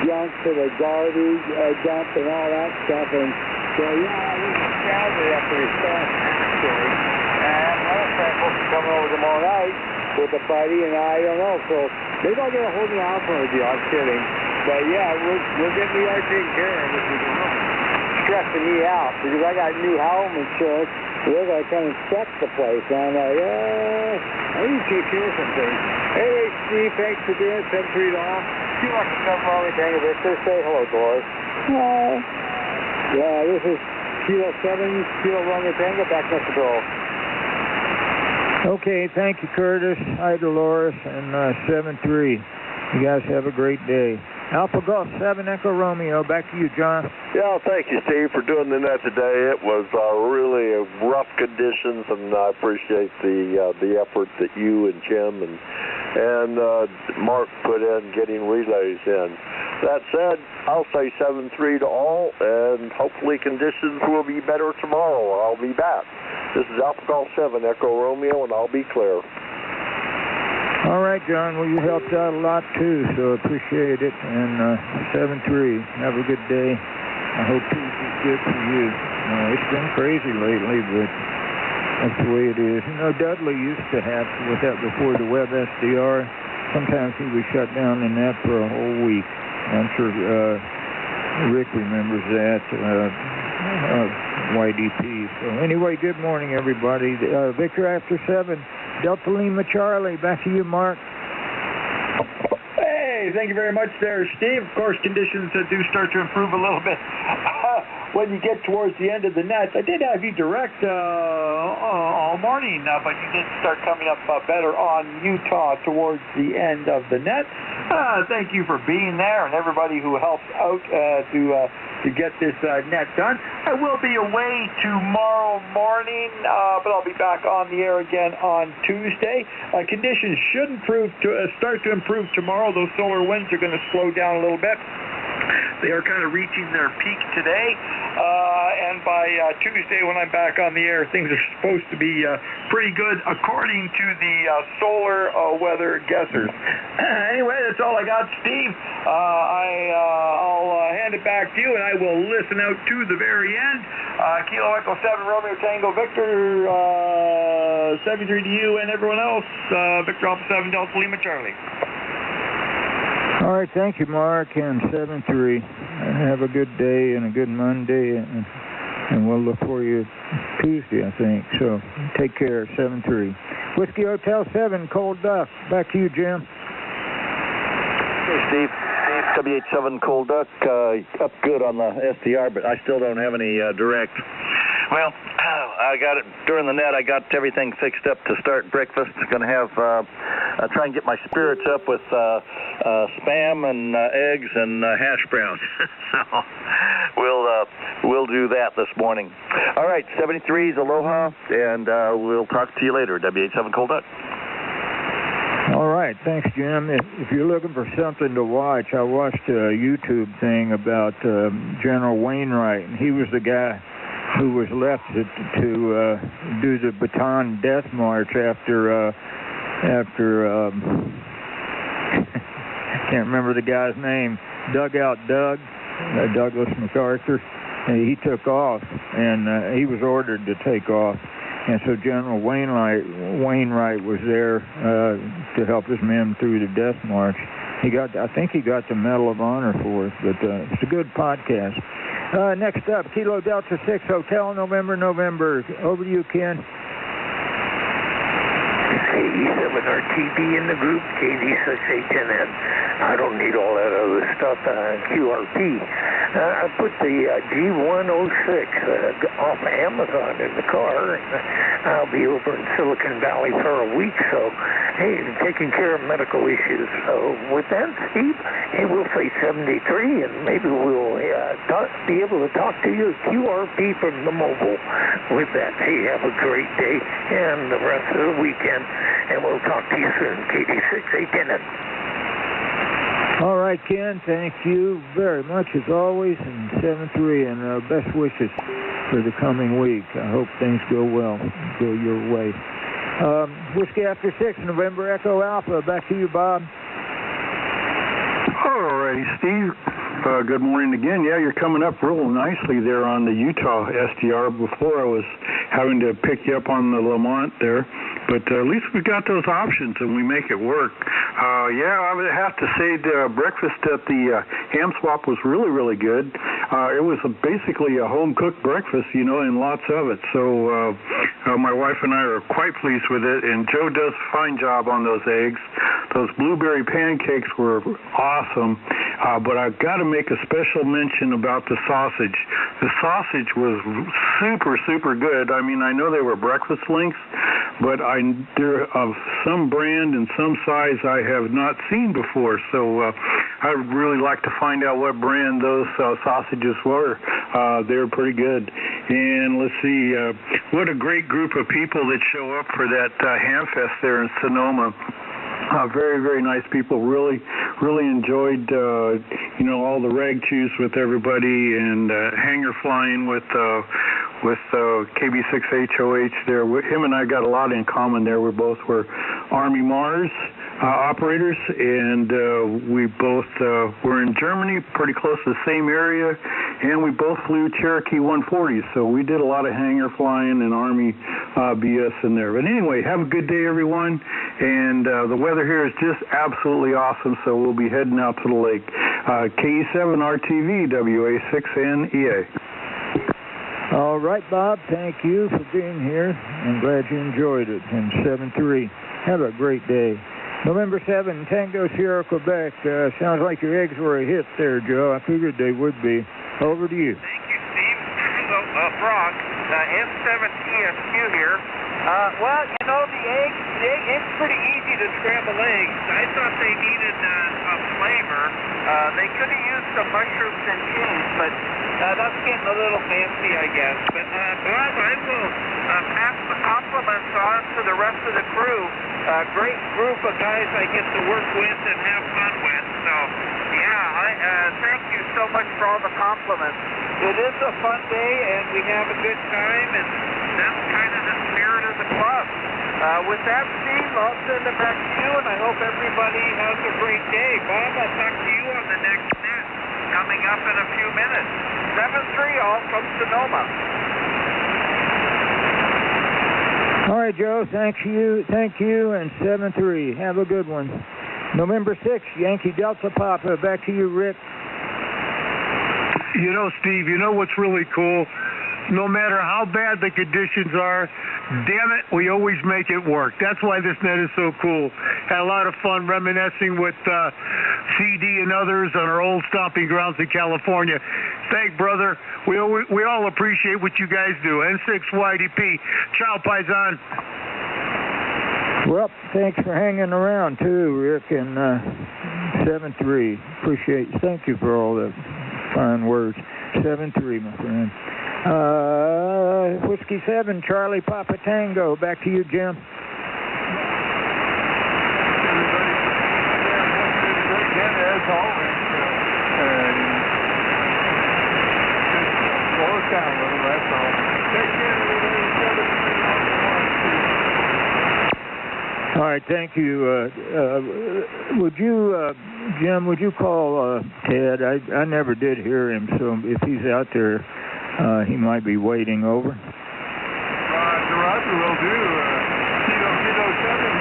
junk to the garbage dump and all that stuff. And so, yeah, we scouted after his son, actually. And another friend supposed to be coming over tomorrow night with a buddy, and I don't know. So maybe I'll get a hold of the outfit with you. I'm kidding. But yeah, we're getting the yard taken care of as we go home. Stressing me out because I got new home insurance. They're going to come inspect the place. And I'm like, I need to take care of some things. Anyway, Steve, thanks for doing it. 7-3 to all. You want to come along and hang a Victor? Say hello, Doris. Hi. Yeah, this is Kilo 7, Kilo Romeo Tango, back to control. Okay, thank you, Curtis. Hi, Dolores, and 7-3. You guys have a great day. Alpha Golf 7 Echo Romeo. Back to you, John. Yeah, thank you, Steve, for doing the net today. It was really rough conditions, and I appreciate the effort that you and Jim and Mark put in getting relays in. That said, I'll say 7-3 to all, and hopefully conditions will be better tomorrow. I'll be back. This is Alpha Golf 7 Echo Romeo, and I'll be clear. All right, John. Well, you helped out a lot, too, so appreciate it. And 7-3. Have a good day. I hope peace is good for you. It's been crazy lately, but that's the way it is. Dudley used to have with that before the web SDR. Sometimes he was shut down in that for a whole week. I'm sure Rick remembers that. YDP. So anyway, good morning, everybody. Victor after 7. Delta Lima Charlie, back to you, Mark. Hey, thank you very much there, Steve. Of course, conditions do start to improve a little bit when you get towards the end of the nets. I did have you direct all morning, but you did start coming up better on Utah towards the end of the net. Thank you for being there and everybody who helps out to get this net done. I will be away tomorrow morning, but I'll be back on the air again on Tuesday. Conditions should start to improve tomorrow. Those solar winds are going to slow down a little bit. They are kind of reaching their peak today, and by Tuesday when I'm back on the air, things are supposed to be pretty good according to the solar weather guessers. Anyway, that's all I got, Steve. I'll hand it back to you, and I will listen out to the very end. Kilo Echo 7 Romeo Tango Victor, 73 to you and everyone else. Victor Alpha 7 Delta Lima Charlie. All right, thank you, Mark, and 7-3. Have a good day and a good Monday, and we'll look for you Tuesday, I think. So take care, 7-3. Whiskey Hotel 7, Cold Duck. Back to you, Jim. Hey, Steve. W87 Cold Duck, up good on the SDR, but I still don't have any direct. Well, I got it during the net. I got everything fixed up to start breakfast. Going to have try and get my spirits up with spam and eggs and hash browns. So we'll do that this morning. All right, 73's aloha, and we'll talk to you later. W87 Cold Duck. All right, thanks, Jim. If you're looking for something to watch, I watched a YouTube thing about General Wainwright, and he was the guy who was left to do the Bataan Death March after I can't remember the guy's name, Dugout Doug, Douglas MacArthur. he took off, and he was ordered to take off. And so General Wainwright was there to help his men through the death march. I think he got the Medal of Honor for it, but it's a good podcast. Next up, Kilo Delta 6 Hotel, November. Over to you, Ken. KE7RTV in the group, KD6810N. I don't need all that other stuff, QRP. I put the G106 off Amazon in the car, and I'll be over in Silicon Valley for a week, so, hey, taking care of medical issues. So with that, Steve, hey, we'll say 73, and maybe we'll be able to talk to you QRP from the mobile. With that, hey, have a great day and the rest of the weekend, and we'll talk to you soon, KD6810N. All right, Ken, thank you very much as always, and 7-3, and best wishes for the coming week. I hope things go well, go your way. Whiskey After 6, November Echo Alpha, back to you, Bob. All righty, Steve. Good morning again. Yeah, you're coming up real nicely there on the Utah SDR. Before I was having to pick you up on the Lamont there. But at least we got those options and we make it work. Yeah, I would have to say the breakfast at the ham swap was really, really good. It was basically a home-cooked breakfast, you know, and lots of it. So my wife and I are quite pleased with it, and Joe does a fine job on those eggs. Those blueberry pancakes were awesome, but I've got to make a special mention about the sausage. The sausage was super, super good. I mean, I know they were breakfast links, but they're of some brand and some size I have not seen before. So I'd really like to find out what brand those sausages were. They're pretty good. And let's see, what a great group of people that show up for that ham fest there in Sonoma. Very, very nice people. Really, really enjoyed, you know, all the rag chews with everybody and hanger flying with KB6HOH there. Him and I got a lot in common there. We both were Army Mars operators, and we both were in Germany, pretty close to the same area, and we both flew Cherokee 140s, so we did a lot of hanger flying and Army BS in there. But anyway, have a good day, everyone, and the weather here is just absolutely awesome, so we'll be heading out to the lake. KE7RTV, WA6NEA. All right, Bob, thank you for being here. I'm glad you enjoyed it. And 7-3, have a great day. November 7, Tango Sierra, Quebec. Sounds like your eggs were a hit there, Joe. I figured they would be. Over to you. Thank you, Steve. Hello, Brock. M7TSQ here. Well, you know, the eggs, it's pretty easy to scramble eggs. I thought they needed some flavor. They could have used some mushrooms and cheese, but that's getting a little fancy, I guess. But, Bob, I will pass the compliments on to the rest of the crew. Great group of guys I get to work with and have fun with. So, yeah, thank you so much for all the compliments. It is a fun day, and we have a good time, and that's kind of the spirit of the club. With that, Steve, I'll send it back to you, and I hope everybody has a great day. Bob, I'll talk to you on the next net coming up in a few minutes. 7-3 all from Sonoma. All right, Joe, thank you, and 7-3. Have a good one. November 6, Yankee Delta Papa. Back to you, Rick. You know, Steve, you know what's really cool? No matter how bad the conditions are, damn it, we always make it work. That's why this net is so cool. Had a lot of fun reminiscing with CD and others on our old stomping grounds in California. Thank brother. We all appreciate what you guys do. N6YDP. Ciao, Paisan. Well, thanks for hanging around too, Rick, and 7-3. Appreciate. Thank you for all the fine words. 7-3, my friend. Whiskey 7, Charlie Papa Tango. Back to you, Jim. As always, slow us down a little, that's all. Take care, everybody. All right, thank you. Would you, Jim, would you call Ted? I never did hear him, so if he's out there, He might be waiting over. Roger, will do. Kilo 7,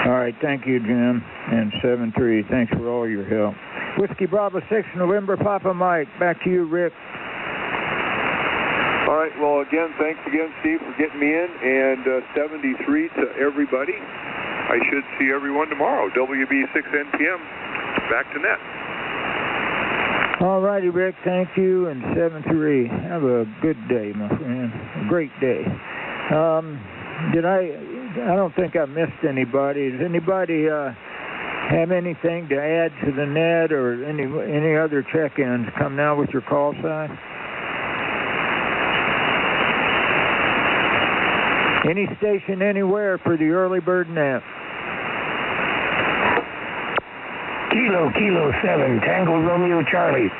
All right, thank you, Jim. And 7-3, thanks for all your help. Whiskey Bravo 6, November, Papa Mike. Back to you, Rick. All right, well, again, thanks again, Steve, for getting me in, and 73 to everybody. I should see everyone tomorrow, WB 6 NPM, back to net. All righty, Rick, thank you, and 7-3. Have a good day, my friend. A great day. I don't think I missed anybody. Does anybody have anything to add to the net or any other check-ins? Come now with your call sign. Any station anywhere for the early bird net. Kilo 7, Tango Romeo Charlie.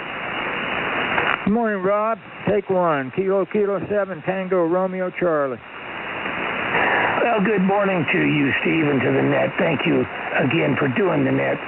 Good morning, Rob. Take one. Kilo 7, Tango Romeo Charlie. Well, good morning to you, Steve, and to the net. Thank you again for doing the net.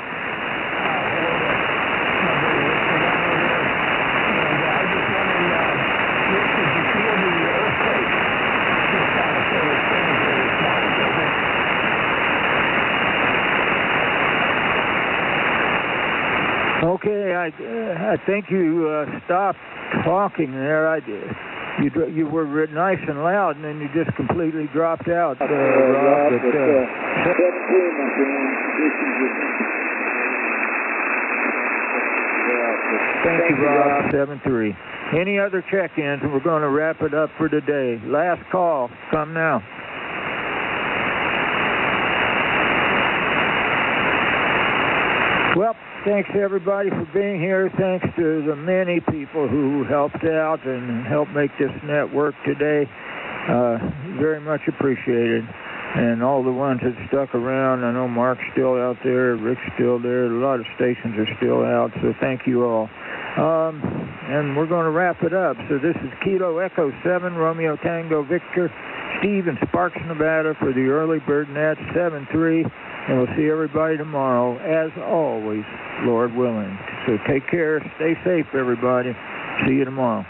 Okay, I think you stopped talking there. You were nice and loud, and then you just completely dropped out, Rob. But, 17, my friend. Thank you, Rob. 7-3. Any other check-ins, and we're going to wrap it up for today. Last call. Come now. Well, thanks everybody for being here. Thanks to the many people who helped out and helped make this network today. Very much appreciated. And all the ones that stuck around. I know Mark's still out there, Rick's still there. A lot of stations are still out, so thank you all. And we're going to wrap it up. So this is Kilo Echo 7, Romeo Tango Victor, Steve in Sparks, Nevada for the early bird net, 7-3. And we'll see everybody tomorrow, as always, Lord willing. So take care. Stay safe, everybody. See you tomorrow.